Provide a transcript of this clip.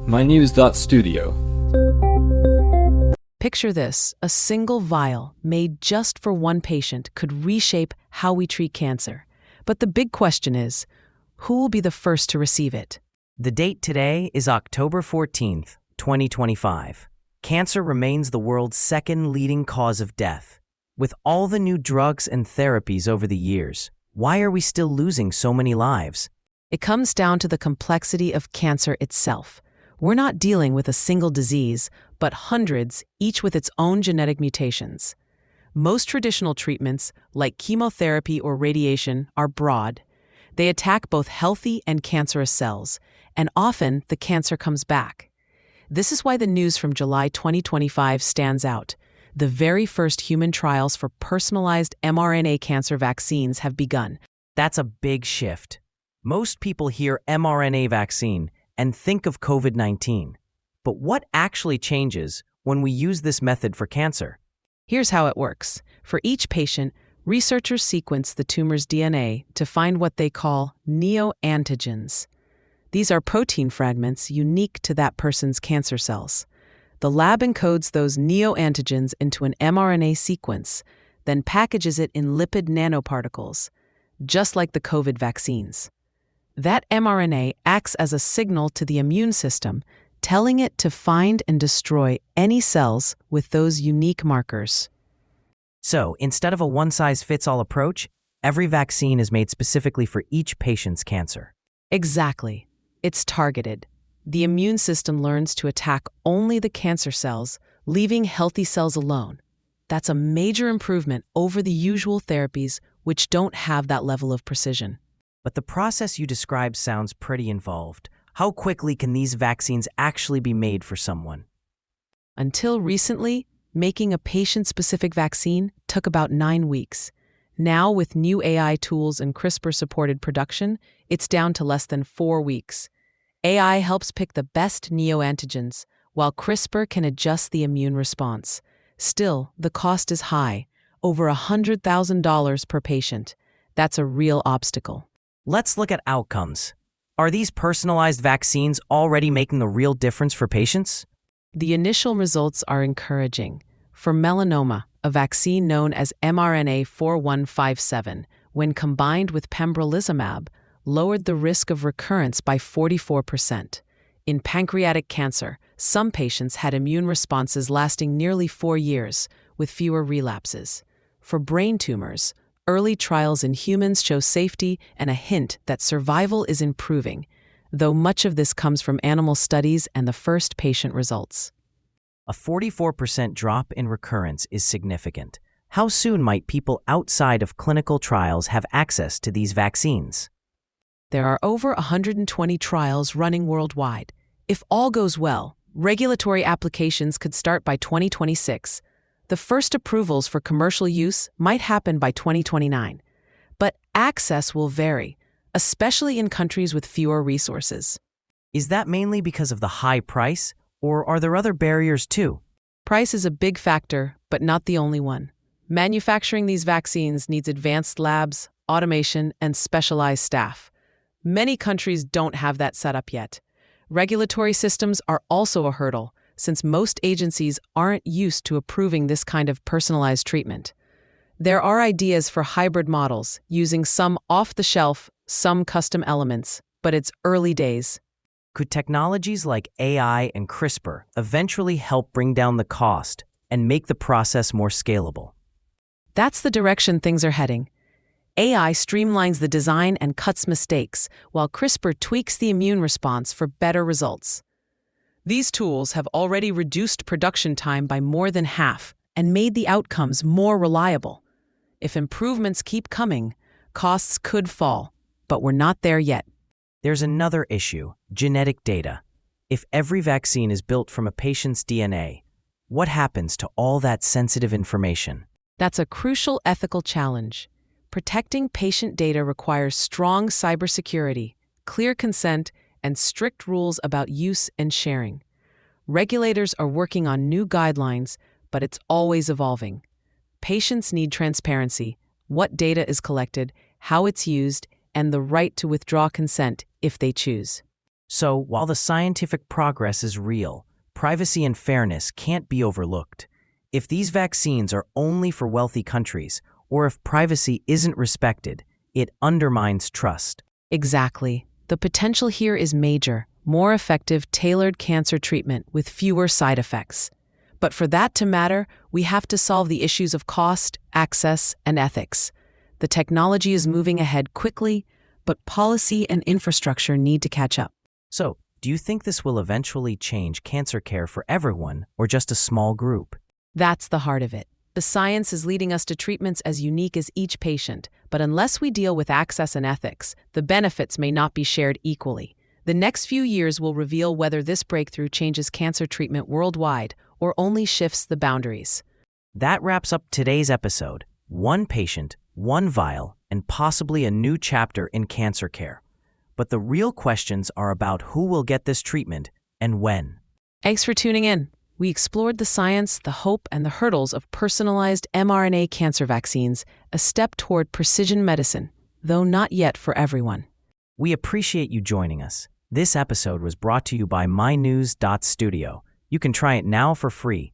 mynews.studio. Picture this, a single vial made just for one patient could reshape how we treat cancer. But the big question is, who will be the first to receive it? The date today is October 14th, 2025. Cancer remains the world's second leading cause of death. With all the new drugs and therapies over the years, why are we still losing so many lives? It comes down to the complexity of cancer itself. We're not dealing with a single disease, but hundreds, each with its own genetic mutations. Most traditional treatments, like chemotherapy or radiation, are broad. They attack both healthy and cancerous cells, and often the cancer comes back. This is why the news from July 2025 stands out. The very first human trials for personalized mRNA cancer vaccines have begun. That's a big shift. Most people hear mRNA vaccine and think of COVID-19. But what actually changes when we use this method for cancer? Here's how it works. For each patient, researchers sequence the tumor's DNA to find what they call neoantigens. These are protein fragments unique to that person's cancer cells. The lab encodes those neoantigens into an mRNA sequence, then packages it in lipid nanoparticles, just like the COVID vaccines. That mRNA acts as a signal to the immune system, telling it to find and destroy any cells with those unique markers. So, instead of a one-size-fits-all approach, every vaccine is made specifically for each patient's cancer. Exactly. It's targeted. The immune system learns to attack only the cancer cells, leaving healthy cells alone. That's a major improvement over the usual therapies, which don't have that level of precision. But the process you described sounds pretty involved. How quickly can these vaccines actually be made for someone? Until recently, making a patient-specific vaccine took about 9 weeks. Now, with new AI tools and CRISPR-supported production, it's down to less than 4 weeks. AI helps pick the best neoantigens, while CRISPR can adjust the immune response. Still, the cost is high, over $100,000 per patient. That's a real obstacle. Let's look at outcomes. Are these personalized vaccines already making a real difference for patients? The initial results are encouraging. For melanoma, a vaccine known as mRNA 4157, when combined with pembrolizumab, lowered the risk of recurrence by 44%. In pancreatic cancer, some patients had immune responses lasting nearly 4 years, with fewer relapses. For brain tumors, early trials in humans show safety and a hint that survival is improving, though much of this comes from animal studies and the first patient results. A 44% drop in recurrence is significant. How soon might people outside of clinical trials have access to these vaccines? There are over 120 trials running worldwide. If all goes well, regulatory applications could start by 2026. The first approvals for commercial use might happen by 2029. But access will vary, especially in countries with fewer resources. Is that mainly because of the high price, or are there other barriers too? Price is a big factor, but not the only one. Manufacturing these vaccines needs advanced labs, automation, and specialized staff. Many countries don't have that set up yet. Regulatory systems are also a hurdle, since most agencies aren't used to approving this kind of personalized treatment. There are ideas for hybrid models, using some off-the-shelf, some custom elements, but it's early days. Could technologies like AI and CRISPR eventually help bring down the cost and make the process more scalable? That's the direction things are heading. AI streamlines the design and cuts mistakes, while CRISPR tweaks the immune response for better results. These tools have already reduced production time by more than half and made the outcomes more reliable. If improvements keep coming, costs could fall, but we're not there yet. There's another issue, genetic data. If every vaccine is built from a patient's DNA, what happens to all that sensitive information? That's a crucial ethical challenge. Protecting patient data requires strong cybersecurity, clear consent, and strict rules about use and sharing. Regulators are working on new guidelines, but it's always evolving. Patients need transparency, what data is collected, how it's used, and the right to withdraw consent if they choose. So, while the scientific progress is real, privacy and fairness can't be overlooked. If these vaccines are only for wealthy countries, or if privacy isn't respected, it undermines trust. Exactly. The potential here is major, more effective, tailored cancer treatment with fewer side effects. But for that to matter, we have to solve the issues of cost, access, and ethics. The technology is moving ahead quickly, but policy and infrastructure need to catch up. So, do you think this will eventually change cancer care for everyone or just a small group? That's the heart of it. The science is leading us to treatments as unique as each patient, but unless we deal with access and ethics, the benefits may not be shared equally. The next few years will reveal whether this breakthrough changes cancer treatment worldwide or only shifts the boundaries. That wraps up today's episode. One patient, one vial, and possibly a new chapter in cancer care. But the real questions are about who will get this treatment and when. Thanks for tuning in. We explored the science, the hope, and the hurdles of personalized mRNA cancer vaccines, a step toward precision medicine, though not yet for everyone. We appreciate you joining us. This episode was brought to you by mynews.studio. You can try it now for free